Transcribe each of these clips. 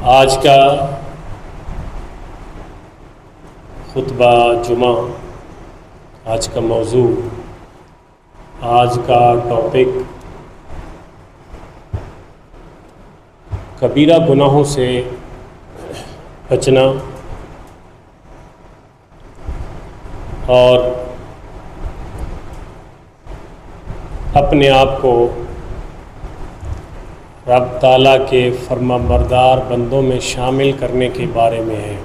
آج کا خطبہ جمعہ، آج کا موضوع، آج کا ٹاپک کبیرہ گناہوں سے بچنا اور اپنے آپ کو رب تعالیٰ کے فرما بردار بندوں میں شامل کرنے کے بارے میں ہے۔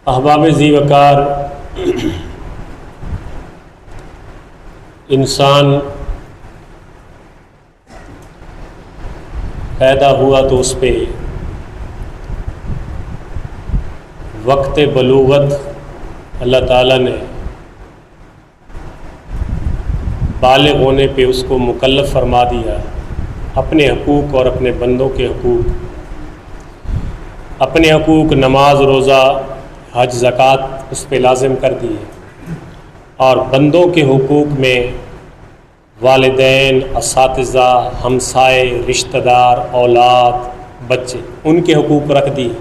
احباب ذی وقار، انسان پیدا ہوا تو اس پہ وقت بلوغت اللہ تعالیٰ نے بالغ ہونے پہ اس کو مکلف فرما دیا، اپنے حقوق اور اپنے بندوں کے حقوق، اپنے حقوق نماز، روزہ، حج، زکوٰۃ اس پہ لازم کر دیے، اور بندوں کے حقوق میں والدین، اساتذہ، ہمسائے، رشتہ دار، اولاد، بچے، ان کے حقوق رکھ دیے۔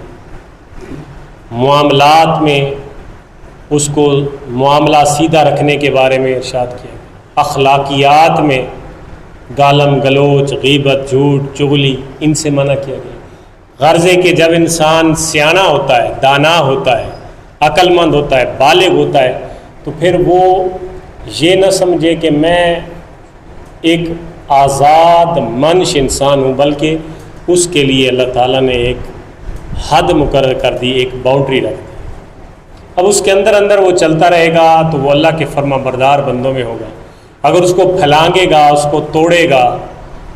معاملات میں اس کو معاملہ سیدھا رکھنے کے بارے میں ارشاد کیا۔ اخلاقیات میں گالم گلوچ، غیبت، جھوٹ، چغلی، ان سے منع کیا گیا۔ غرض ہے کہ جب انسان سیانہ ہوتا ہے، دانا ہوتا ہے، عقل مند ہوتا ہے، بالغ ہوتا ہے، تو پھر وہ یہ نہ سمجھے کہ میں ایک آزاد منش انسان ہوں، بلکہ اس کے لیے اللہ تعالیٰ نے ایک حد مقرر کر دی، ایک باؤنڈری رکھ دی۔ اب اس کے اندر اندر وہ چلتا رہے گا تو وہ اللہ کے فرما بردار بندوں میں ہوگا۔ اگر اس کو پھیلانگے گا، اس کو توڑے گا،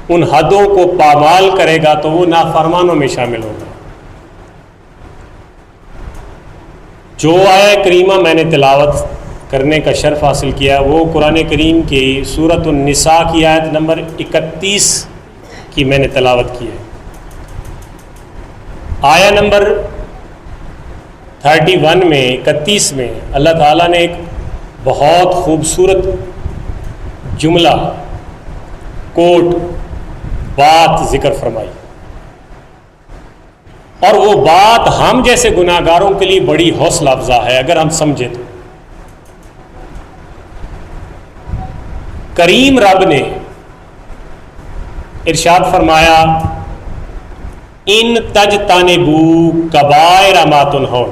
ان حدوں کو پامال کرے گا تو وہ نافرمانوں میں شامل ہوگا۔ جو آیہ کریمہ میں نے تلاوت کرنے کا شرف حاصل کیا وہ قرآن کریم کی سورۃ النساء کی آیت نمبر 31 کی میں نے تلاوت کی ہے۔ آیہ نمبر 31 میں 31 میں اللہ تعالیٰ نے ایک بہت خوبصورت جملہ، کوٹ، بات ذکر فرمائی، اور وہ بات ہم جیسے گناہ گاروں کے لیے بڑی حوصلہ افزا ہے اگر ہم سمجھے تو۔ کریم رب نے ارشاد فرمایا، ان تجتنبوا کبائر ما تنہون،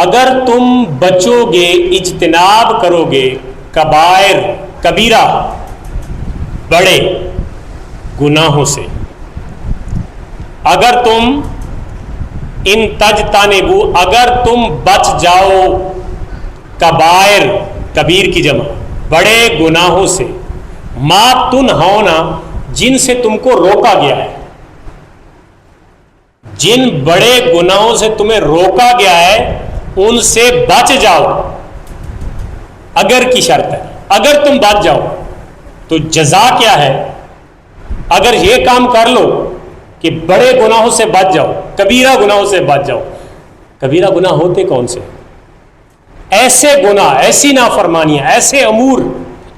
اگر تم بچو گے، اجتناب کرو گے کبائر، کبیرہ، بڑے گناہوں سے، اگر تم ان تجتنبوا، اگر تم بچ جاؤ، کبائر، کبیر کی جمع، بڑے گناہوں سے، ما تنہونا، جن سے تم کو روکا گیا ہے، جن بڑے گناہوں سے تمہیں روکا گیا ہے ان سے بچ جاؤ۔ اگر کی شرط ہے، اگر تم بچ جاؤ تو جزا کیا ہے؟ اگر یہ کام کر لو کہ بڑے گناہوں سے بچ جاؤ، کبیرہ گناہوں سے بچ جاؤ۔ کبیرہ گناہ ہوتے کون سے؟ ایسے گناہ، ایسی نافرمانیاں، ایسے امور،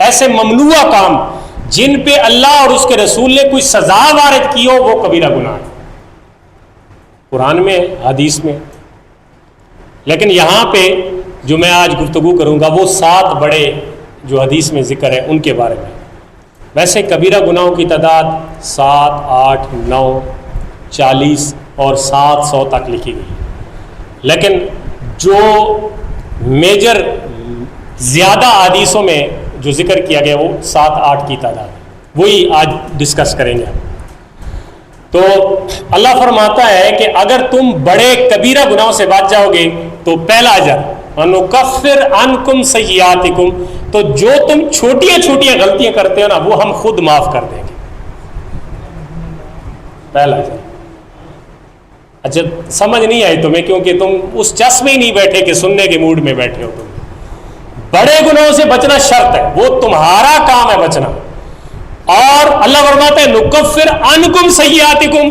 ایسے ممنوع کام جن پہ اللہ اور اس کے رسول نے کوئی سزا وارد کی ہو، وہ کبیرہ گناہ ہے، قرآن میں، حدیث میں۔ لیکن یہاں پہ جو میں آج گفتگو کروں گا وہ 7 بڑے جو حدیث میں ذکر ہے ان کے بارے میں۔ ویسے کبیرہ گناہوں کی تعداد 7، 8، 9، 40 اور 700 تک لکھی گئی، لیکن جو میجر زیادہ حدیثوں میں جو ذکر کیا گیا وہ 7، 8 کی تعداد، وہی آج ڈسکس کریں گے۔ تو اللہ فرماتا ہے کہ اگر تم بڑے کبیرہ گناہوں سے بچ جاؤ گے تو پہلا اجر وَنُكَفِّرْ عَنْكُمْ سَيِّئَاتِكُمْ، تو جو تم چھوٹیاں چھوٹیاں غلطیاں کرتے ہو نا وہ ہم خود معاف کر دیں گے، پہلا اجر۔ اچھا سمجھ نہیں آئی تمہیں کیونکہ تم اس چس میں ہی نہیں بیٹھے کہ سننے کے موڈ میں بیٹھے ہو۔ تم بڑے گناہوں سے بچنا شرط ہے، وہ تمہارا کام ہے بچنا، اور اللہ فرماتا ہے نکفر عنکم سیئاتکم،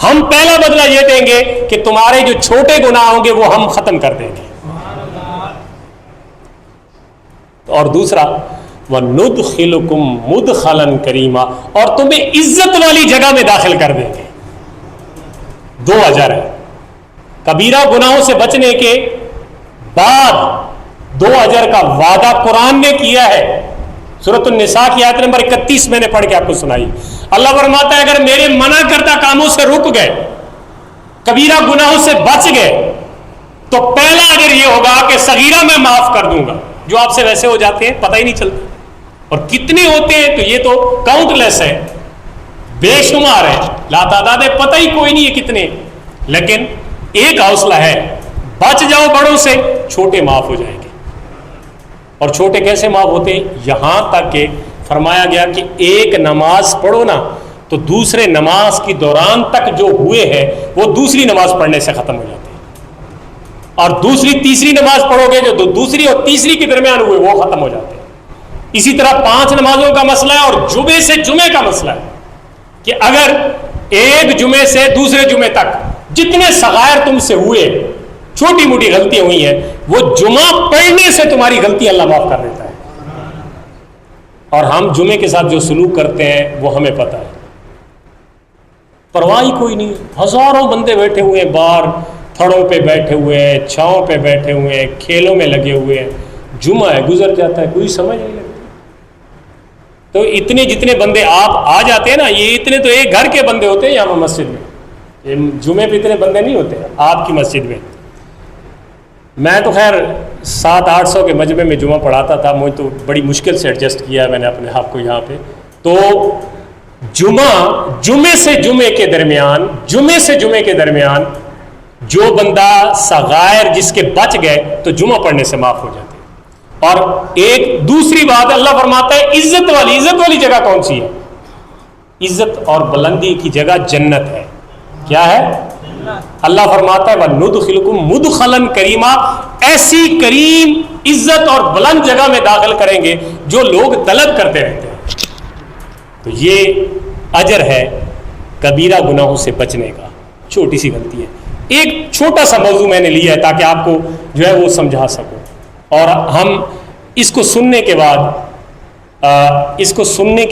ہم پہلا بدلہ یہ دیں گے کہ تمہارے جو چھوٹے گناہ ہوں گے وہ ہم ختم کر دیں گے۔ اور دوسرا وَنُدْخِلُكُمْ مُدْخَلًا کریما، اور تمہیں عزت والی جگہ میں داخل کر دیں گے. 2 اجر ہے. کبیرہ گناہوں سے بچنے کے بعد 2 اجر کا وعدہ قرآن نے کیا ہے. سورۃ النساء کی آیت نمبر 31 میں نے پڑھ کے آپ کو سنائی. اللہ فرماتا ہے اگر میرے منع کردہ کاموں سے رک گئے، کبیرہ گناہوں سے بچ گئے، تو پہلا اجر یہ ہوگا کہ صغیرہ میں معاف کر دوں گا. جو آپ سے ویسے ہو جاتے ہیں پتہ ہی نہیں چلتا، اور کتنے ہوتے ہیں تو یہ تو کاؤنٹ لیس ہے، بے شمار ہے، لا تعداد ہے، پتہ ہی کوئی نہیں ہے کتنے. لیکن ایک حوصلہ ہے، بچ جاؤ بڑوں سے، چھوٹے معاف ہو جائیں گے. اور چھوٹے کیسے معاف ہوتے ہیں؟ یہاں تک کہ فرمایا گیا کہ ایک نماز پڑھو نا تو دوسرے نماز کی دوران تک جو ہوئے ہیں وہ دوسری نماز پڑھنے سے ختم ہو جاتے ہیں، اور دوسری تیسری نماز پڑھو گے جو دوسری اور تیسری کے درمیان ہوئے وہ ختم ہو جاتے ہیں. اسی طرح 5 نمازوں کا مسئلہ ہے، اور جمعے سے جمعے کا مسئلہ ہے کہ اگر ایک جمعے سے دوسرے جمعے تک جتنے صغائر تم سے ہوئے، چھوٹی موٹی غلطیاں ہوئی ہیں، وہ جمعہ پڑھنے سے تمہاری غلطی اللہ معاف کر دیتا ہے. اور ہم جمعے کے ساتھ جو سلوک کرتے ہیں وہ ہمیں پتہ ہے، پرواہ کوئی نہیں. ہزاروں بندے بیٹھے ہوئے ہیں باہر، تھڑوں پہ بیٹھے ہوئے ہیں، چھاؤں پہ بیٹھے ہوئے ہیں، کھیلوں میں لگے ہوئے ہیں، جمعہ ہے گزر جاتا ہے، کوئی سمجھ نہیں لگتی. تو اتنے جتنے بندے آپ آ جاتے ہیں نا، یہ اتنے تو ایک گھر کے بندے ہوتے ہیں یہاں مسجد میں. یہ جمعے پہ اتنے بندے نہیں ہوتے آپ کی مسجد میں. میں تو خیر 700-800 کے مجمع میں جمعہ پڑھاتا تھا، مجھے تو بڑی مشکل سے ایڈجسٹ کیا میں نے اپنے آپ کو یہاں پہ. تو جمعے سے جمعے کے درمیان جو بندہ صغائر جس کے بچ گئے تو جمعہ پڑھنے سے معاف ہو جاتے. اور ایک دوسری بات اللہ فرماتا ہے عزت والی جگہ کون سی ہے؟ عزت اور بلندی کی جگہ جنت ہے. کیا ہے؟ اللہ فرماتا ہے وَنُدْخِلُكُمْ مُدْخَلًا کریما، ایسی کریم عزت اور بلند جگہ میں داخل کریں گے جو لوگ طلب کرتے رہتے ہیں. تو یہ اجر ہے کبیرہ گناہوں سے بچنے کا. چھوٹی سی غلطی ہے. ایک چھوٹا سا موضوع میں نے لیا ہے تاکہ آپ کو جو ہے وہ سمجھا سکوں، اور ہم اس کو سننے کے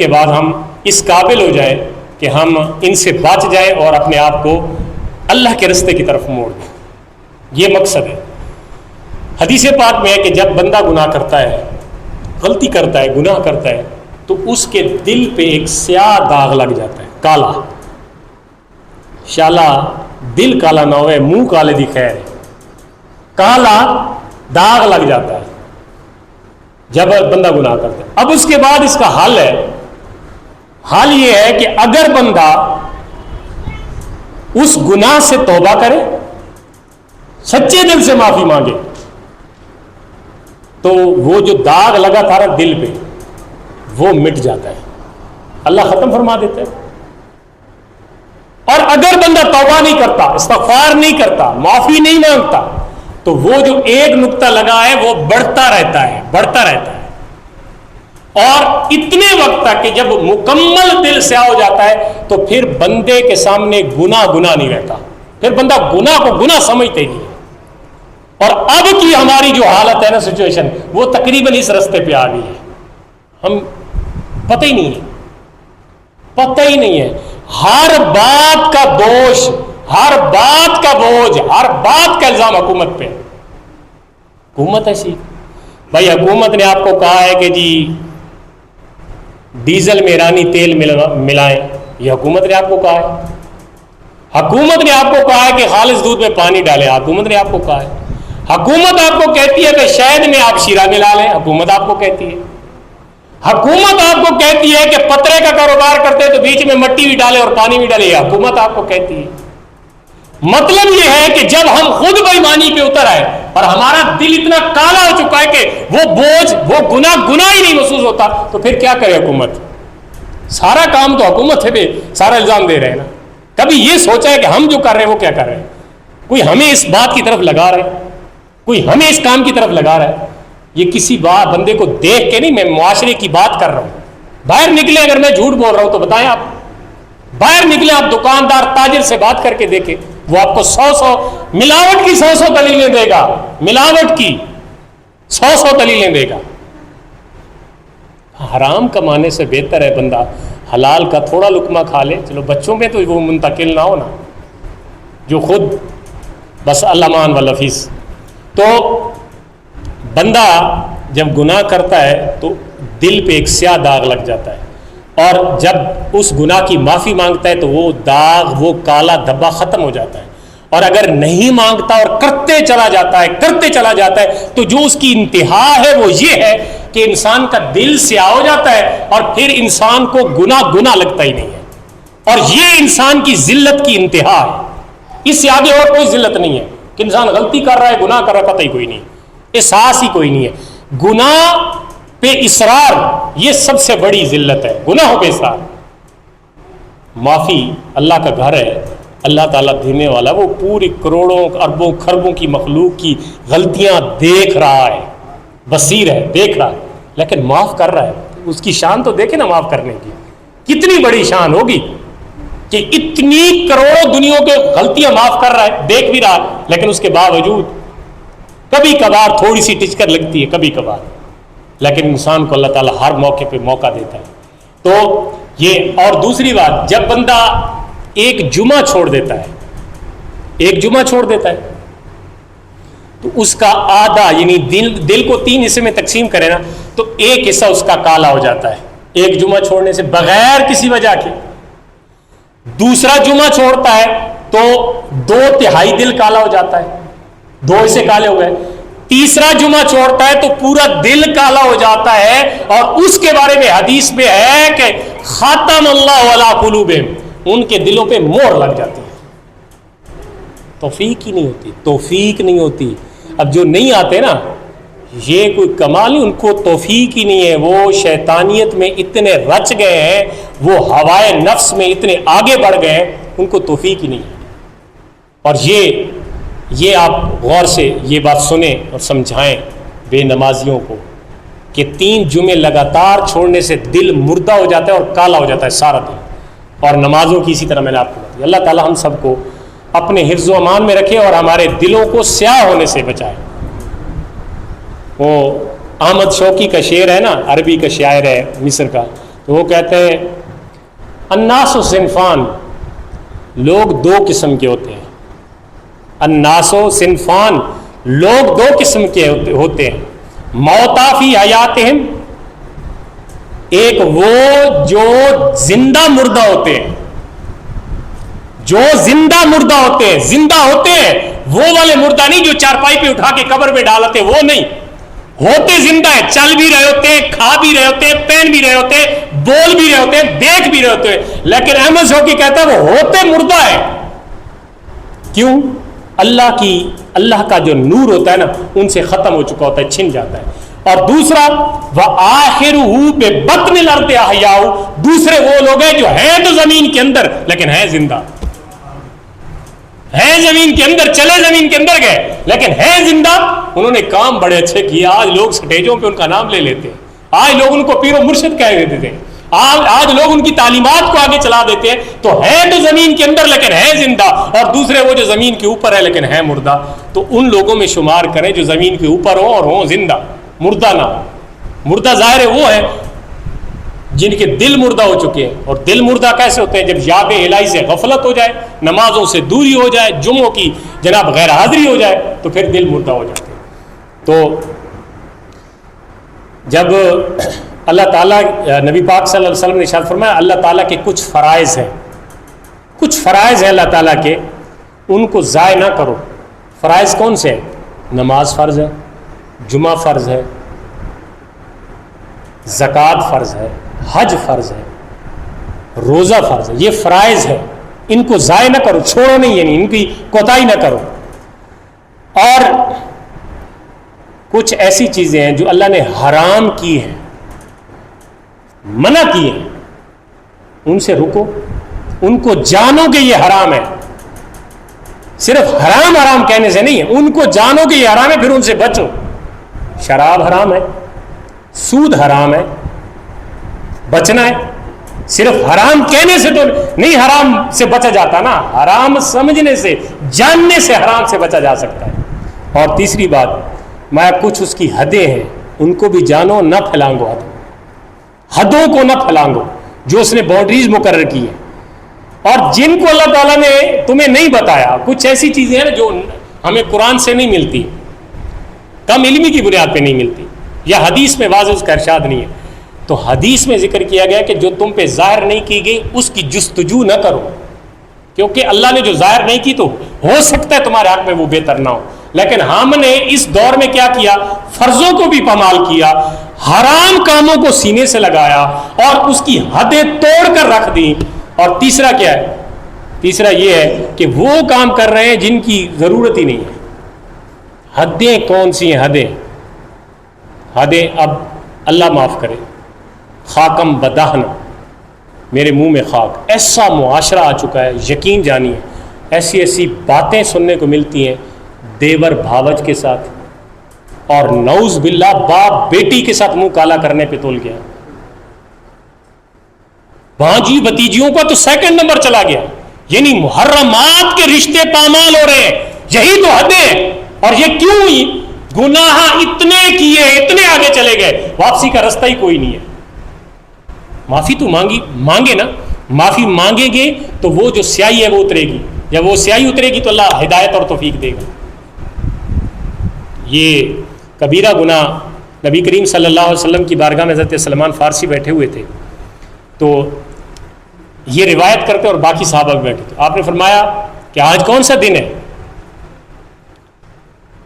بعد ہم اس قابل ہو جائیں کہ ہم ان سے بچ جائیں اور اپنے آپ کو اللہ کے رستے کی طرف موڑ دیں. یہ مقصد ہے. حدیث پاک میں ہے کہ جب بندہ گناہ کرتا ہے، غلطی کرتا ہے، گناہ کرتا ہے، تو اس کے دل پہ ایک سیاہ داغ لگ جاتا ہے، کالا. شالا دل کالا نہ ہوئے، منہ کالے دی خیر ہے. کالا داغ لگ جاتا ہے جب بندہ گناہ کرتا ہے. اب اس کے بعد اس کا حل ہے. حل یہ ہے کہ اگر بندہ اس گناہ سے توبہ کرے، سچے دل سے معافی مانگے، تو وہ جو داغ لگا تھا نا دل پہ وہ مٹ جاتا ہے، اللہ ختم فرما دیتا ہے. اور اگر بندہ توبہ نہیں کرتا، استغفار نہیں کرتا، معافی نہیں مانگتا، تو وہ جو ایک نقطہ لگا ہے وہ بڑھتا رہتا ہے اور اتنے وقت تک کہ جب مکمل دل سیاہ ہو جاتا ہے تو پھر بندے کے سامنے گناہ نہیں رہتا، پھر بندہ گناہ کو گناہ سمجھتے ہی نہیں. اور اب کی ہماری جو حالت ہے نا، سچویشن، وہ تقریباً اس رستے پہ آ گئی ہے. ہم پتہ ہی نہیں ہے ہر بات کا دوش، ہر بات کا بوجھ، ہر بات کا الزام حکومت پہ. حکومت ایسی، بھائی حکومت نے آپ کو کہا ہے کہ جی ڈیزل میں ایرانی تیل ملائیں، یہ حکومت نے آپ کو کہا ہے. حکومت نے آپ کو کہا ہے کہ خالص دودھ میں پانی ڈالیں، حکومت نے آپ کو کہا ہے. حکومت آپ کو کہتی ہے کہ شہد میں آپ شیرہ ملا لیں، حکومت آپ کو کہتی ہے. حکومت آپ کو کہتی ہے کہ پترے کا کاروبار کرتے تو بیچ میں مٹی بھی ڈالے اور پانی بھی ڈالے، یہ حکومت آپ کو کہتی ہے. مطلب یہ ہے کہ جب ہم خود بےایمانی پہ اتر آئے اور ہمارا دل اتنا کالا ہو چکا ہے کہ وہ بوجھ، وہ گناہ ہی نہیں محسوس ہوتا، تو پھر کیا کرے حکومت؟ سارا کام تو حکومت ہے، سارا الزام دے رہے ہیں نا. کبھی یہ سوچا ہے کہ ہم جو کر رہے ہیں وہ کیا کر رہے ہیں؟ کوئی ہمیں اس بات کی طرف لگا رہا ہے، کوئی ہمیں اس کام کی طرف لگا رہا ہے. یہ کسی بندے کو دیکھ کے نہیں، میں معاشرے کی بات کر رہا ہوں. باہر نکلے، اگر میں جھوٹ بول رہا ہوں تو بتائیں آپ. باہر نکلے آپ دکاندار تاجر سے بات کر کے دیکھیں، وہ آپ کو 100 ملاوٹ کی 100 دلیلیں دے گا، ملاوٹ کی 100 دلیلیں دے گا. حرام کمانے سے بہتر ہے بندہ حلال کا تھوڑا لقمہ کھا لے. چلو بچوں میں تو وہ منتقل نہ ہونا جو خود بس اللہ مان والفیس. تو بندہ جب گناہ کرتا ہے تو دل پہ ایک سیاہ داغ لگ جاتا ہے, اور جب اس گناہ کی معافی مانگتا ہے تو وہ داغ, وہ کالا دھبا ختم ہو جاتا ہے. اور اگر نہیں مانگتا اور کرتے چلا جاتا ہے تو جو اس کی انتہا ہے وہ یہ ہے کہ انسان کا دل سیاہ ہو جاتا ہے اور پھر انسان کو گناہ لگتا ہی نہیں ہے. اور یہ انسان کی ذلت کی انتہا ہے. اس سے آگے اور کوئی ذلت نہیں ہے کہ انسان غلطی کر رہا ہے, گناہ کر رہا ہے, پتہ ہی کوئی نہیں, احساس ہی کوئی نہیں ہے. گناہ پہ اصرار یہ سب سے بڑی ذلت ہے, گناہوں پہ اصرار. معافی اللہ کا گھر ہے, اللہ تعالیٰ دینے والا, وہ پوری کروڑوں اربوں خربوں کی مخلوق کی غلطیاں دیکھ رہا ہے, بصیر ہے, دیکھ رہا ہے, لیکن معاف کر رہا ہے. اس کی شان تو دیکھیں نا, معاف کرنے کی کتنی بڑی شان ہوگی کہ اتنی کروڑوں دنیا کے غلطیاں معاف کر رہا ہے, دیکھ بھی رہا ہے, لیکن اس کے باوجود کبھی کبھار تھوڑی سی ٹچکر لگتی ہے, کبھی کبھار, لیکن انسان کو اللہ تعالیٰ ہر موقع پہ موقع دیتا ہے. تو یہ, اور دوسری بات, جب بندہ ایک جمعہ چھوڑ دیتا ہے تو اس کا آدھا, یعنی دل کو 3 حصے میں تقسیم کرے نا, تو ایک حصہ اس کا کالا ہو جاتا ہے ایک جمعہ چھوڑنے سے بغیر کسی وجہ کے. دوسرا جمعہ چھوڑتا ہے تو 2/3 دل کالا ہو جاتا ہے, 2 حصے کالے ہو گئے. تیسرا جمعہ چھوڑتا ہے تو پورا دل کالا ہو جاتا ہے, اور اس کے بارے میں حدیث میں ہے کہ خاتم اللہ علی قلوبہم, ان کے دلوں پہ مہر لگ جاتی ہے. توفیق نہیں ہوتی. اب جو نہیں آتے نا, یہ کوئی کمال نہیں, ان کو توفیق ہی نہیں ہے. وہ شیطانیت میں اتنے رچ گئے ہیں, وہ ہوائے نفس میں اتنے آگے بڑھ گئے ہیں, ان کو توفیق ہی نہیں ہے. اور یہ آپ غور سے یہ بات سنیں اور سمجھائیں بے نمازیوں کو کہ 3 جمعے لگاتار چھوڑنے سے دل مردہ ہو جاتا ہے اور کالا ہو جاتا ہے سارا دل. اور نمازوں کی اسی طرح میں نے آپ کو بتایا. اللہ تعالیٰ ہم سب کو اپنے حفظ و امان میں رکھے اور ہمارے دلوں کو سیاہ ہونے سے بچائے. وہ احمد شوقی کا شعر ہے نا, عربی کا شاعر ہے مصر کا, تو وہ کہتے ہیں الناس صنفان, لوگ 2 قسم کے ہوتے ہیں. الناس صنفان, لوگ 2 قسم کے ہوتے ہیں. موتا فی حیاتہم, ایک وہ جو زندہ مردہ ہوتے ہیں, زندہ ہوتے ہیں, وہ والے مردہ نہیں جو چارپائی پہ اٹھا کے قبر میں ڈالتے, وہ نہیں ہوتے, زندہ ہے, چل بھی رہے ہوتے ہیں, کھا بھی رہے ہوتے ہیں, پہن بھی رہے ہوتے ہیں, بول بھی رہے ہوتے ہیں, دیکھ بھی رہے ہوتے ہیں. لیکن احمد شوقی کہتا ہے وہ ہوتے مردہ ہے. کیوں؟ اللہ کا جو نور ہوتا ہے نا, ان سے ختم ہو چکا ہوتا ہے, چھن جاتا ہے. اور دوسرا وَآخِرُهُ بِبَطْنِ الْأَرْضِ أَحْيَاءٌ, دوسرے وہ لوگ ہیں جو ہیں تو زمین کے اندر لیکن ہیں زندہ, ہیں زمین کے اندر, چلے زمین کے اندر گئے لیکن ہیں زندہ. انہوں نے کام بڑے اچھے کیے. آج لوگ سٹیجوں پہ ان کا نام لے لیتے ہیں, آج لوگ ان کو پیر و مرشد کہہ دیتے تھے, آج لوگ ان کی تعلیمات کو آگے چلا دیتے ہیں. تو ہیں تو زمین کے اندر لیکن ہیں زندہ, اور دوسرے وہ جو زمین کے اوپر ہے لیکن ہیں مردہ. تو ان لوگوں میں شمار کریں جو زمین کے اوپر ہوں اور ہوں زندہ, مردہ نہ ہو. مردہ ظاہر ہے وہ ہے جن کے دل مردہ ہو چکے ہیں. اور دل مردہ کیسے ہوتے ہیں؟ جب یاد الہی سے غفلت ہو جائے, نمازوں سے دوری ہو جائے, جمعوں کی جناب غیر حاضری ہو جائے, تو پھر دل مردہ ہو جاتے ہیں. تو جب اللہ تعالیٰ, نبی پاک صلی اللہ علیہ وسلم نے ارشاد فرمایا اللہ تعالیٰ کے کچھ فرائض ہیں اللہ تعالیٰ کے, ان کو ضائع نہ کرو. فرائض کون سے ہیں؟ نماز فرض ہے, جمعہ فرض ہے, زکوٰۃ فرض ہے, حج فرض ہے, روزہ فرض ہے. یہ فرائض ہے, ان کو ضائع نہ کرو, چھوڑو نہیں, یعنی ان کی کوتاہی نہ کرو. اور کچھ ایسی چیزیں ہیں جو اللہ نے حرام کی ہیں, منع کی ہیں, ان سے رکو, ان کو جانو کہ یہ حرام ہے. صرف حرام کہنے سے نہیں ہے, ان کو جانو کہ یہ حرام ہے, پھر ان سے بچو. شراب حرام ہے, سود حرام ہے, بچنا ہے. صرف حرام کہنے سے تو نہیں حرام سے بچا جاتا نا, حرام سمجھنے سے, جاننے سے حرام سے بچا جا سکتا ہے. اور تیسری بات, میں کچھ اس کی حدیں ہیں, ان کو بھی جانو, نہ پھیلانگو حد. حدوں کو نہ پھلانگو جو اس نے باؤنڈریز مقرر کی ہیں، اور جن کو اللہ تعالیٰ نے تمہیں نہیں بتایا، کچھ ایسی چیزیں ہیں جو ہمیں قرآن سے نہیں ملتی، کم علمی کی بنیاد پہ نہیں ملتی، یا حدیث میں واضح اس کا ارشاد نہیں ہے، تو حدیث میں ذکر کیا گیا کہ جو تم پہ ظاہر نہیں کی گئی اس کی جستجو نہ کرو، کیونکہ اللہ نے جو ظاہر نہیں کی تو ہو سکتا ہے تمہارے حق میں وہ بہتر نہ ہو، لیکن ہم نے اس دور میں کیا کیا، فرضوں کو بھی پامال کیا، حرام کاموں کو سینے سے لگایا اور اس کی حدیں توڑ کر رکھ دی۔ اور تیسرا کیا ہے؟ تیسرا یہ ہے کہ وہ کام کر رہے ہیں جن کی ضرورت ہی نہیں ہے۔ حدیں کون سی ہیں؟ حدیں اب اللہ معاف کرے، خاکم بدہن، میرے منہ میں خاک، ایسا معاشرہ آ چکا ہے، یقین جانیے ایسی ایسی باتیں سننے کو ملتی ہیں دیور بھاوج کے ساتھ، اور نعوذ باللہ باپ بیٹی کے ساتھ منہ کالا کرنے پہ تول گیا، بھانجی بتیجیوں کا تو سیکنڈ نمبر چلا گیا، یعنی محرمات کے رشتے پامال ہو رہے ہیں، یہی تو حدیں ہیں۔ اور یہ کیوں ہوئی؟ گناہ اتنے کیے، اتنے آگے چلے گئے، واپسی کا رستہ ہی کوئی نہیں ہے۔ معافی تو مانگے نا، معافی مانگیں گے تو وہ جو سیاہی ہے وہ اترے گی، جب وہ سیاہی اترے گی تو اللہ ہدایت اور توفیق دے گا۔ یہ کبیرہ گناہ، نبی کریم صلی اللہ علیہ وسلم کی بارگاہ میں حضرت سلمان فارسی بیٹھے ہوئے تھے، تو یہ روایت کرتے اور باقی صحابہ بھی بیٹھے تھے۔ آپ نے فرمایا کہ آج کون سا دن ہے؟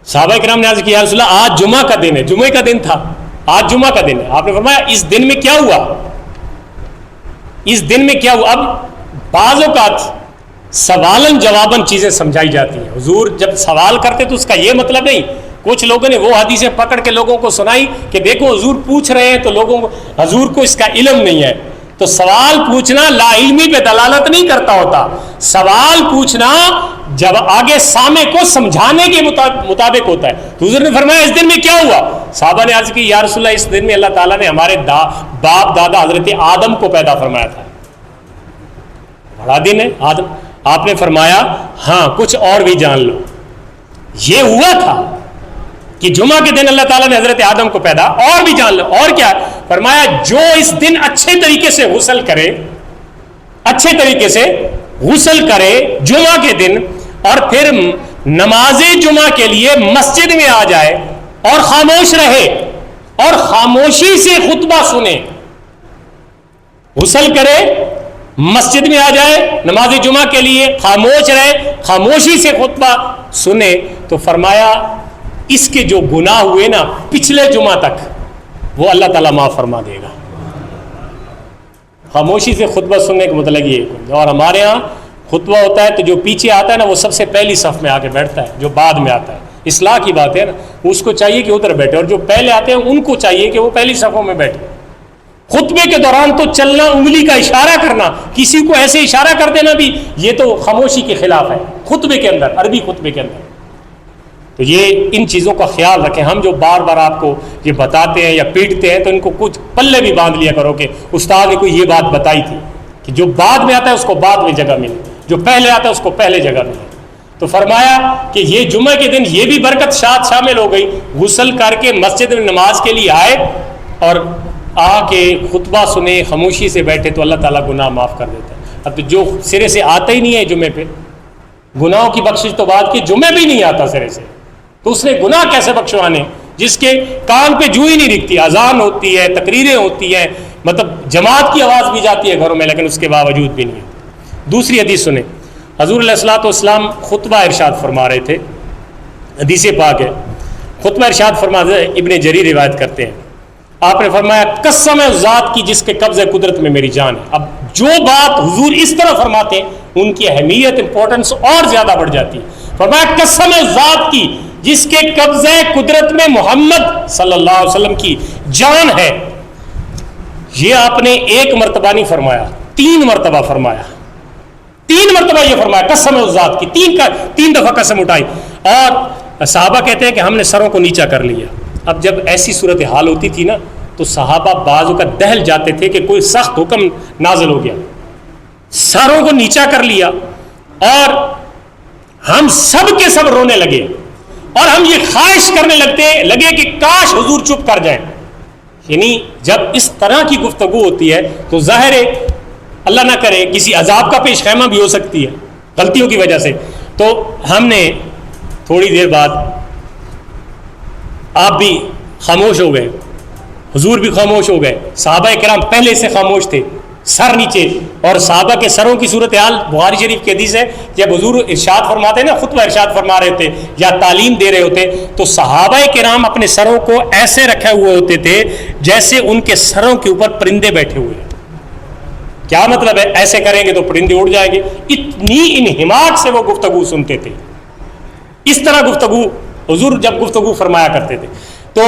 صحابہ کرام نے عرض کیا، یا رسول اللہ آج جمعہ کا دن ہے، جمعے کا دن تھا، آج جمعہ کا دن ہے۔ آپ نے فرمایا اس دن میں کیا ہوا؟ اس دن میں کیا ہوا؟ اب بعض اوقات سوالن جواباً چیزیں سمجھائی جاتی ہیں۔ حضور جب سوال کرتے تو اس کا یہ مطلب نہیں، کچھ لوگوں نے وہ حدیثیں پکڑ کے لوگوں کو سنائی کہ دیکھو حضور پوچھ رہے ہیں تو لوگوں کو، حضور کو اس کا علم نہیں ہے، تو سوال پوچھنا لا علمی پہ دلالت نہیں کرتا ہوتا، سوال پوچھنا جب آگے سامع کو سمجھانے کے مطابق ہوتا ہے۔ تو حضور نے فرمایا اس دن میں کیا ہوا؟ صحابہ نے عرض کی، یا رسول اللہ اس دن میں اللہ تعالیٰ نے ہمارے باپ دادا حضرت آدم کو پیدا فرمایا تھا، بڑا دن ہے آدم۔ آپ نے فرمایا ہاں کچھ اور بھی جان لو، یہ ہوا تھا کہ جمعہ کے دن اللہ تعالیٰ نے حضرت آدم کو پیدا، اور بھی جان لو، اور کیا؟ فرمایا جو اس دن اچھے طریقے سے غسل کرے، اچھے طریقے سے غسل کرے جمعہ کے دن، اور پھر نماز جمعہ کے لیے مسجد میں آ جائے اور خاموش رہے اور خاموشی سے خطبہ سنے، غسل کرے، مسجد میں آ جائے نماز جمعہ کے لیے، خاموش رہے، خاموشی سے خطبہ سنے، تو فرمایا اس کے جو گناہ ہوئے نا پچھلے جمعہ تک وہ اللہ تعالیٰ معاف فرما دے گا۔ خاموشی سے خطبہ سننے کا مطلب یہ ہے۔ اور ہمارے ہاں خطبہ ہوتا ہے تو جو پیچھے آتا ہے نا وہ سب سے پہلی صف میں آ کے بیٹھتا ہے، جو بعد میں آتا ہے، اصلاح کی بات ہے نا، اس کو چاہیے کہ ادھر بیٹھے، اور جو پہلے آتے ہیں ان کو چاہیے کہ وہ پہلی صفوں میں بیٹھے۔ خطبے کے دوران تو چلنا، انگلی کا اشارہ کرنا، کسی کو ایسے اشارہ کر دینا بھی، یہ تو خاموشی کے خلاف ہے خطبے کے اندر، عربی خطبے کے اندر۔ تو یہ ان چیزوں کا خیال رکھیں۔ ہم جو بار بار آپ کو یہ بتاتے ہیں یا پیٹتے ہیں تو ان کو کچھ پلے بھی باندھ لیا کرو کہ استاد نے کوئی یہ بات بتائی تھی، کہ جو بعد میں آتا ہے اس کو بعد میں جگہ ملے، جو پہلے آتا ہے اس کو پہلے جگہ ملے۔ تو فرمایا کہ یہ جمعہ کے دن یہ بھی برکت شامل ہو گئی، غسل کر کے مسجد میں نماز کے لیے آئے اور آ کے خطبہ سنے، خاموشی سے بیٹھے، تو اللہ تعالیٰ گناہ معاف کر دیتا ہے۔ اب جو سرے سے آتا ہی نہیں ہے جمعے پہ، گناہوں کی بخشش تو بعد کی، جمعے بھی نہیں آتا سرے سے، تو اس نے گناہ کیسے بخشوانے؟ جس کے کان پہ جو ہی نہیں دکھتی، اذان ہوتی ہے، تقریریں ہوتی ہیں، مطلب جماعت کی آواز بھی جاتی ہے گھروں میں، لیکن اس کے باوجود بھی نہیں ہے۔ دوسری حدیث سنیں، حضور علیہ الصلوۃ والسلام خطبہ ارشاد فرما رہے تھے، حدیث پاک ہے، خطبہ ارشاد فرما رہے، ابن جریر روایت کرتے ہیں، آپ نے فرمایا قسم ہے ذات کی جس کے قبضہ قدرت میں میری جان ہے۔ اب جو بات حضور اس طرح فرماتے ہیں ان کی اہمیت، امپورٹنس اور زیادہ بڑھ جاتی ہے۔ فرمایا قسم ہے ذات کی جس کے قبضہ قدرت میں محمد صلی اللہ علیہ وسلم کی جان ہے۔ یہ آپ نے ایک مرتبہ نہیں فرمایا، 3 مرتبہ فرمایا، 3 مرتبہ یہ فرمایا قسم ذات کی، 3 دفعہ قسم اٹھائی، اور صحابہ کہتے ہیں کہ ہم نے سروں کو نیچا کر لیا۔ اب جب ایسی صورتحال ہوتی تھی نا تو صحابہ بعضوں کا دہل جاتے تھے کہ کوئی سخت حکم نازل ہو گیا، سروں کو نیچا کر لیا، اور ہم سب کے سب رونے لگے، اور ہم یہ خواہش کرنے لگے کہ کاش حضور چپ کر جائیں۔ یعنی جب اس طرح کی گفتگو ہوتی ہے تو ظاہر ہے اللہ نہ کرے کسی عذاب کا پیش خیمہ بھی ہو سکتی ہے غلطیوں کی وجہ سے. تو ہم نے تھوڑی دیر بعد آپ بھی خاموش ہو گئے, حضور بھی خاموش ہو گئے, صحابہ کرام پہلے سے خاموش تھے سر نیچے, اور صحابہ کے سروں کی صورتحال بخاری شریف کی حدیث ہے جب حضور ارشاد فرماتے ہیں نا, خطبہ ارشاد فرما رہے تھے یا تعلیم دے رہے ہوتے تو صحابہ کرام اپنے سروں کو ایسے رکھے ہوئے ہوتے تھے جیسے ان کے سروں کے اوپر پرندے بیٹھے ہوئے ہیں. کیا مطلب ہے؟ ایسے کریں گے تو پرندے اڑ جائیں گے, اتنی انہماک سے وہ گفتگو سنتے تھے. اس طرح گفتگو حضور جب گفتگو فرمایا کرتے تھے تو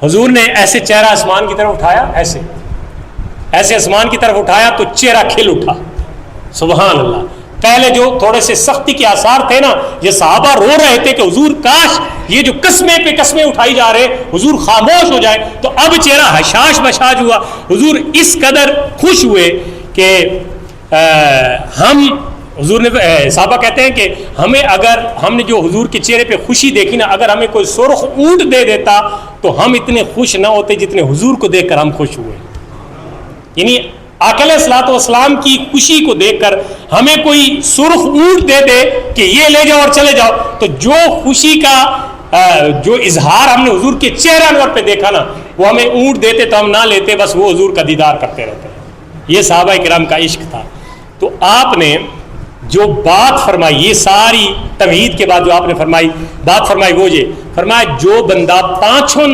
حضور نے ایسے چہرہ آسمان کی طرف اٹھایا, ایسے آسمان کی طرف اٹھایا تو چہرہ کھل اٹھا. سبحان اللہ. پہلے جو تھوڑے سے سختی کے آثار تھے نا, یہ صحابہ رو رہے تھے کہ حضور کاش یہ جو قسمیں پہ قسمیں اٹھائی جا رہے حضور خاموش ہو جائے, تو اب چہرہ حشاش بشاش ہوا. حضور اس قدر خوش ہوئے کہ حضور نے صحابہ کہتے ہیں کہ ہم نے جو حضور کے چہرے پہ خوشی دیکھی نا, اگر ہمیں کوئی سرخ اونٹ دے دیتا تو ہم اتنے خوش نہ ہوتے جتنے حضور کو دیکھ کر ہم خوش ہوئے. یعنی آقا علیہ الصلوۃ والسلام کی خوشی کو دیکھ کر ہمیں کوئی سرخ اونٹ دے دے کہ یہ لے جاؤ اور چلے جاؤ, تو جو خوشی کا جو اظہار ہم نے حضور کے چہرہ انور پہ دیکھا نا, وہ ہمیں اونٹ دیتے تو ہم نہ لیتے, بس وہ حضور کا دیدار کرتے رہتے. یہ صحابہ کرام کا عشق تھا. تو آپ نے جو بات فرمائی, یہ ساری توحید کے بعد جو آپ نے بات فرمائی وہ یہ فرمایا, جو بندہ پانچوں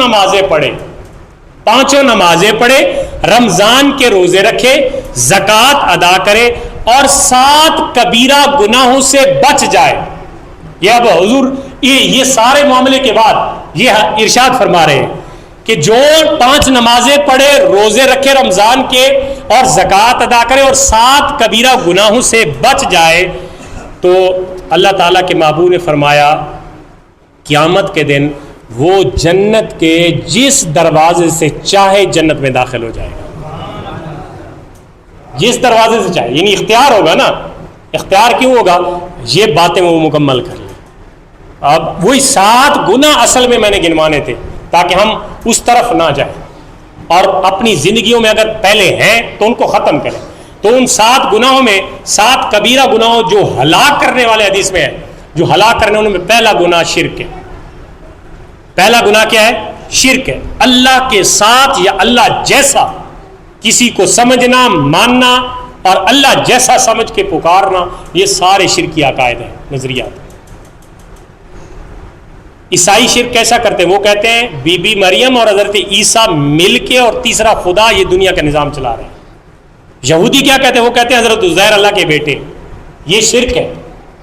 نمازیں پڑھے, رمضان کے روزے رکھے, زکوٰۃ ادا کرے اور 7 کبیرہ گناہوں سے بچ جائے. یہ اب حضور یہ سارے معاملے کے بعد یہ ارشاد فرما رہے ہیں کہ جو 5 نمازیں پڑھے, روزے رکھے رمضان کے اور زکوٰۃ ادا کرے اور 7 کبیرہ گناہوں سے بچ جائے, تو اللہ تعالیٰ کے محبوب نے فرمایا قیامت کے دن وہ جنت کے جس دروازے سے چاہے جنت میں داخل ہو جائے گا. جس دروازے سے چاہے, یعنی اختیار ہوگا نا. اختیار کیوں ہوگا؟ یہ باتیں وہ مکمل کر لیں. اب وہی 7 گناہ اصل میں نے گنوانے تھے تاکہ ہم اس طرف نہ جائیں, اور اپنی زندگیوں میں اگر پہلے ہیں تو ان کو ختم کریں. تو ان 7 گناہوں میں 7 کبیرہ گناہوں جو ہلاک کرنے والے حدیث میں ہے, جو ہلاک کرنے والوں میں پہلا گناہ شرک ہے. پہلا گناہ کیا ہے؟ شرک ہے. اللہ کے ساتھ یا اللہ جیسا کسی کو سمجھنا, ماننا اور اللہ جیسا سمجھ کے پکارنا, یہ سارے شرکی عقائد ہیں, نظریات. عیسائی شرک کیسا کرتے ہیں؟ وہ کہتے ہیں بی بی مریم اور حضرت عیسیٰ مل کے اور تیسرا خدا یہ دنیا کا نظام چلا رہے ہیں. یہودی کیا کہتے ہیں؟ وہ کہتے ہیں حضرت عزیر اللہ کے بیٹے. یہ شرک ہے.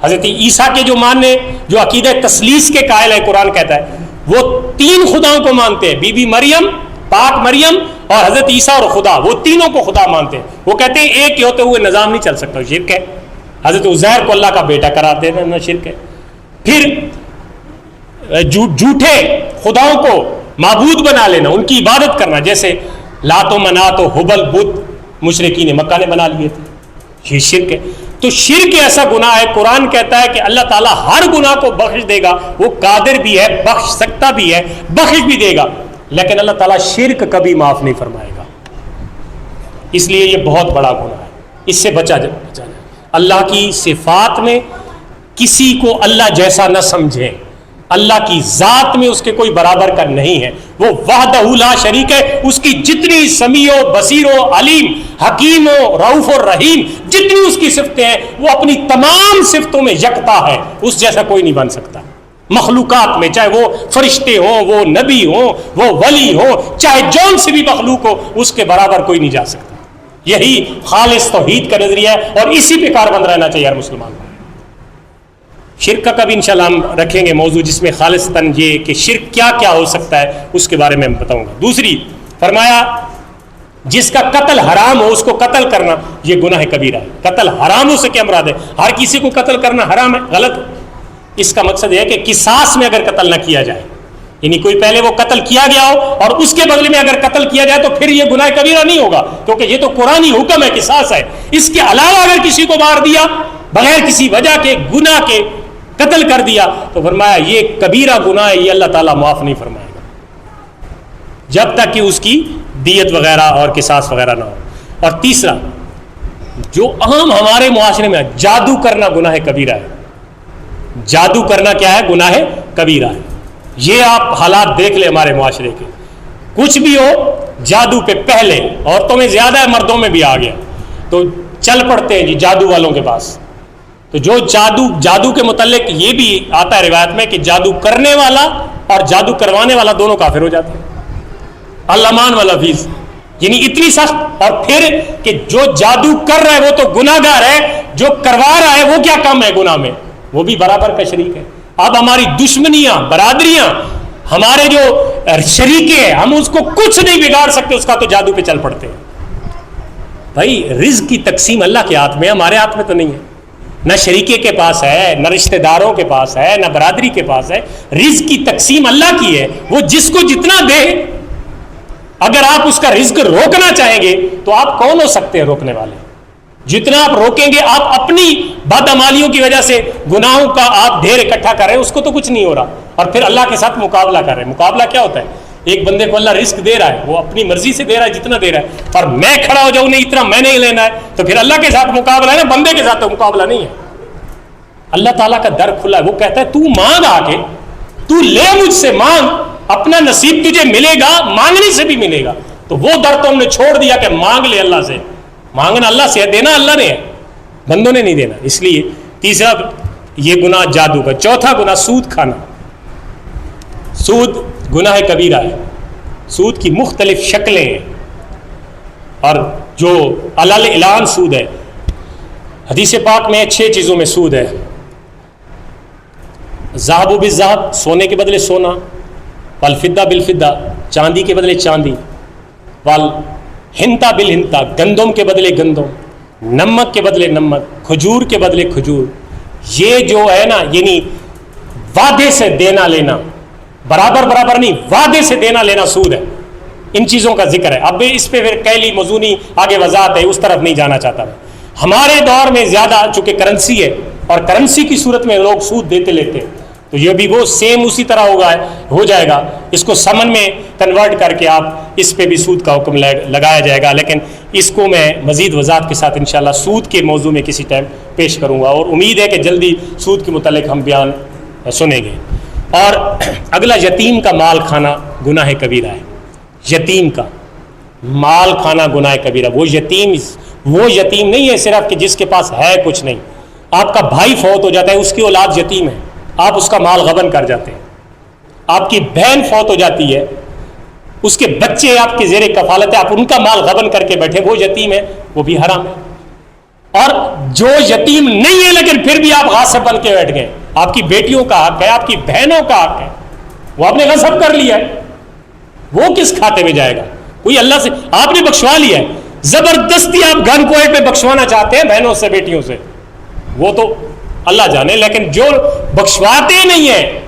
حضرت عیسیٰ کے جو ماننے, جو عقیدہ تثلیث کے قائل ہے, قرآن کہتا ہے وہ 3 خداؤں کو مانتے ہیں. بی بی مریم, پاک مریم اور حضرت عیسیٰ اور خدا, وہ تینوں کو خدا مانتے ہیں. وہ کہتے ہیں ایک کے ہوتے ہوئے نظام نہیں چل سکتا, شرک ہے. حضرت عزیر کو اللہ کا بیٹا قرار دینا نہ شرک ہے. پھر جھوٹے خداؤں کو معبود بنا لینا, ان کی عبادت کرنا, جیسے لات و منات و حبل بت مشرکین مکہ نے بنا لیے تھے, یہ شرک ہے. تو شرک ایسا گناہ ہے, قرآن کہتا ہے کہ اللہ تعالیٰ ہر گناہ کو بخش دے گا. وہ قادر بھی ہے, بخش سکتا بھی ہے, بخش بھی دے گا, لیکن اللہ تعالیٰ شرک کبھی معاف نہیں فرمائے گا. اس لیے یہ بہت بڑا گناہ ہے, اس سے بچا جائے. اللہ کی صفات میں کسی کو اللہ جیسا نہ سمجھیں. اللہ کی ذات میں اس کے کوئی برابر کا نہیں ہے. وہ وحدہ لا شریک ہے. اس کی جتنی سمیع و بصیر و علیم, حکیم و رؤوف و رحیم, جتنی اس کی صفتیں ہیں, وہ اپنی تمام صفتوں میں یکتا ہے. اس جیسا کوئی نہیں بن سکتا. مخلوقات میں چاہے وہ فرشتے ہوں, وہ نبی ہوں, وہ ولی ہوں, چاہے جون سے بھی مخلوق ہو, اس کے برابر کوئی نہیں جا سکتا. یہی خالص توحید کا نظریہ ہے, اور اسی پہ کاربند رہنا چاہیے ہر مسلمان کو. شرک کا کبھی انشاءاللہ ہم رکھیں گے موضوع, جس میں خالصتاً یہ کہ شرک کیا کیا ہو سکتا ہے اس کے بارے میں بتاؤں گا. دوسری فرمایا جس کا قتل حرام ہو اس کو قتل کرنا یہ گناہ کبیرہ ہے. قتل حرام ہو سے کیا مراد ہے؟ ہر کسی کو قتل کرنا حرام ہے, غلط. اس کا مقصد یہ ہے کہ قصاص میں اگر قتل نہ کیا جائے, یعنی کوئی پہلے وہ قتل کیا گیا ہو اور اس کے بدلے میں اگر قتل کیا جائے تو پھر یہ گناہ کبیرہ نہیں ہوگا, کیونکہ یہ تو قرآنی حکم ہے, قصاص ہے. اس کے علاوہ اگر کسی کو مار دیا بغیر کسی وجہ کے, گناہ کے قتل کر دیا, تو فرمایا یہ کبیرہ گناہ ہے, یہ اللہ تعالیٰ معاف نہیں فرمائے گا جب تک کہ اس کی دیت وغیرہ اور قصاص وغیرہ نہ ہو. اور تیسرا جو عام ہمارے معاشرے میں جادو کرنا گناہ کبیرہ ہے. جادو کرنا کیا ہے؟ گناہ کبیرہ ہے. یہ آپ حالات دیکھ لیں ہمارے معاشرے کے, کچھ بھی ہو جادو پہ پہلے, عورتوں میں زیادہ ہے, مردوں میں بھی آ گیا, تو چل پڑتے ہیں جی جادو والوں کے پاس. تو جو جادو کے متعلق یہ بھی آتا ہے روایت میں کہ جادو کرنے والا اور جادو کروانے والا دونوں کافر ہو جاتے ہیں. الامان والا فیس, یعنی اتنی سخت. اور پھر کہ جو جادو کر رہا ہے وہ تو گناہ گار ہے, جو کروا رہا ہے وہ کیا کم ہے گناہ میں, وہ بھی برابر کا شریک ہے. اب ہماری دشمنیاں, برادریاں, ہمارے جو شریکے ہیں, ہم اس کو کچھ نہیں بگاڑ سکتے, اس کا تو جادو پہ چل پڑتے ہیں. بھائی رزق کی تقسیم اللہ کے ہاتھ میں ہے, ہمارے ہاتھ میں تو نہیں ہے. نہ شریکے کے پاس ہے, نہ رشتہ داروں کے پاس ہے, نہ برادری کے پاس ہے. رزق کی تقسیم اللہ کی ہے, وہ جس کو جتنا دے. اگر آپ اس کا رزق روکنا چاہیں گے تو آپ کون ہو سکتے ہیں روکنے والے؟ جتنا آپ روکیں گے, آپ اپنی بدعمالیوں کی وجہ سے گناہوں کا آپ ڈھیر اکٹھا کر رہے ہیں, اس کو تو کچھ نہیں ہو رہا, اور پھر اللہ کے ساتھ مقابلہ کر رہے ہیں. مقابلہ کیا ہوتا ہے؟ ایک بندے کو اللہ رزق دے رہا ہے, وہ اپنی مرضی سے دے رہا ہے جتنا دے رہا ہے, اور میں کھڑا ہو جاؤں نہیں اتنا میں نہیں لینا ہے, تو پھر اللہ کے ساتھ مقابلہ ہے نا, بندے کے ساتھ تو مقابلہ نہیں ہے. اللہ تعالیٰ کا در کھلا ہے, وہ کہتا ہے تو مانگ آ کے, تو لے مجھ سے مانگ, اپنا نصیب تجھے ملے گا, مانگنے سے بھی ملے گا. تو وہ در تو ہم نے چھوڑ دیا کہ مانگ لے اللہ سے. مانگنا اللہ سے ہے, دینا اللہ نے ہے, بندوں نے نہیں دینا. اس لیے تیسرا یہ گناہ جادو کا. چوتھا گناہ سود کھانا. سود گناہ کبیرہ ہے. سود کی مختلف شکلیں ہیں, اور جو علل اعلان سود ہے, حدیث پاک میں 6 چیزوں میں سود ہے. ذهب بالذهب, سونے کے بدلے سونا, والفضہ بالفضہ, چاندی کے بدلے چاندی, والحنطہ بالحنطہ, گندم کے بدلے گندم, نمک کے بدلے نمک, کھجور کے بدلے کھجور. یہ جو ہے نا, یعنی وعدے سے دینا لینا, برابر برابر نہیں, وعدے سے دینا لینا سود ہے. ان چیزوں کا ذکر ہے. اب اس پہ پھر کیلی موزونی آگے وضاحت ہے, اس طرف نہیں جانا چاہتا میں. ہمارے دور میں زیادہ چونکہ کرنسی ہے, اور کرنسی کی صورت میں لوگ سود دیتے لیتے ہیں, تو یہ بھی وہ سیم اسی طرح ہو جائے گا. اس کو سمن میں کنورٹ کر کے آپ اس پہ بھی سود کا حکم لگایا جائے گا. لیکن اس کو میں مزید وضاحت کے ساتھ انشاءاللہ سود کے موضوع میں کسی ٹائم پیش کروں گا, اور امید ہے کہ جلدی سود کے متعلق ہم بیان سنیں گے. اور اگلا, یتیم کا مال کھانا گناہ کبیرہ ہے. یتیم کا مال کھانا گناہ کبیرہ. وہ یتیم نہیں ہے صرف کہ جس کے پاس ہے کچھ نہیں. آپ کا بھائی فوت ہو جاتا ہے, اس کی اولاد یتیم ہے, آپ اس کا مال غبن کر جاتے ہیں. آپ کی بہن فوت ہو جاتی ہے, اس کے بچے آپ کے زیر کفالت ہے, آپ ان کا مال غبن کر کے بیٹھے, وہ یتیم ہے, وہ بھی حرام ہے. اور جو یتیم نہیں ہے لیکن پھر بھی آپ غاصب بن کے بیٹھ گئے, آپ کی بیٹیوں کا حق ہے, آپ کی بہنوں کا حق ہے, وہ آپ نے غصب کر لیا ہے, وہ کس کھاتے میں جائے گا؟ کوئی اللہ سے آپ نے بخشوا لیا ہے, زبردستی آپ گن کوئے پہ بخشوانا چاہتے ہیں بہنوں سے بیٹیوں سے, وہ تو اللہ جانے. لیکن جو بخشواتے نہیں ہیں,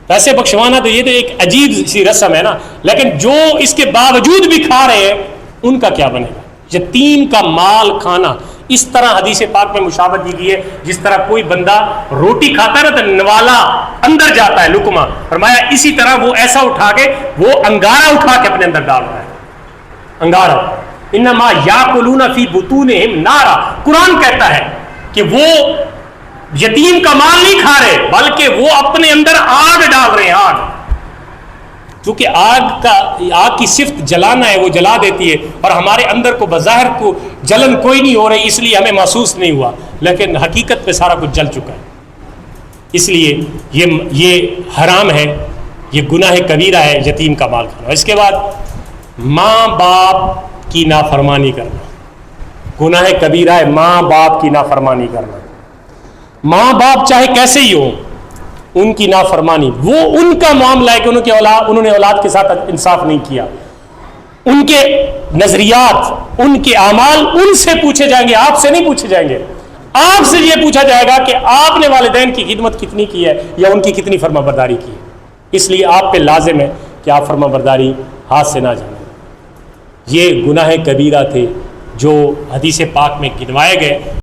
ویسے بخشوانا تو یہ تو ایک عجیب سی رسم ہے نا, لیکن جو اس کے باوجود بھی کھا رہے ہیں ان کا کیا بنے گا؟ یتیم کا مال کھانا اس طرح حدیث پاک میں مشابہت دی گئی ہے, جس طرح کوئی بندہ روٹی کھاتا ہے نا تو نوالا اندر جاتا ہے, لقمہ, فرمایا اسی طرح وہ ایسا اٹھا کے, وہ انگارہ اٹھا کے اپنے اندر ڈال رہا ہے. انگارہ, انما یاکلون فی بطونہم نارا. قرآن کہتا ہے کہ وہ یتیم کا مال نہیں کھا رہے, بلکہ وہ اپنے اندر آگ ڈال رہے ہیں. آگ, چونکہ آگ کی صفت جلانا ہے, وہ جلا دیتی ہے, اور ہمارے اندر کو بظاہر کو جلن کوئی نہیں ہو رہی, اس لیے ہمیں محسوس نہیں ہوا, لیکن حقیقت پہ سارا کچھ جل چکا ہے. اس لیے یہ حرام ہے, یہ گناہ کبیرہ ہے یتیم کا مال کھانا. اس کے بعد ماں باپ کی نافرمانی کرنا گناہ کبیرہ ہے. ماں باپ کی نافرمانی کرنا, ماں باپ چاہے کیسے ہی ہو, ان کی نافرمانی, وہ ان کا معاملہ ہے کہ انہوں نے اولاد کے ساتھ انصاف نہیں کیا. ان کے نظریات, ان کے اعمال ان سے پوچھے جائیں گے, آپ سے نہیں پوچھے جائیں گے. آپ سے یہ پوچھا جائے گا کہ آپ نے والدین کی خدمت کتنی کی ہے, یا ان کی کتنی فرما برداری کی ہے. اس لیے آپ پہ لازم ہے کہ آپ فرما برداری ہاتھ سے نہ جائیں. یہ گناہ کبیرہ تھے جو حدیث پاک میں گنوائے گئے.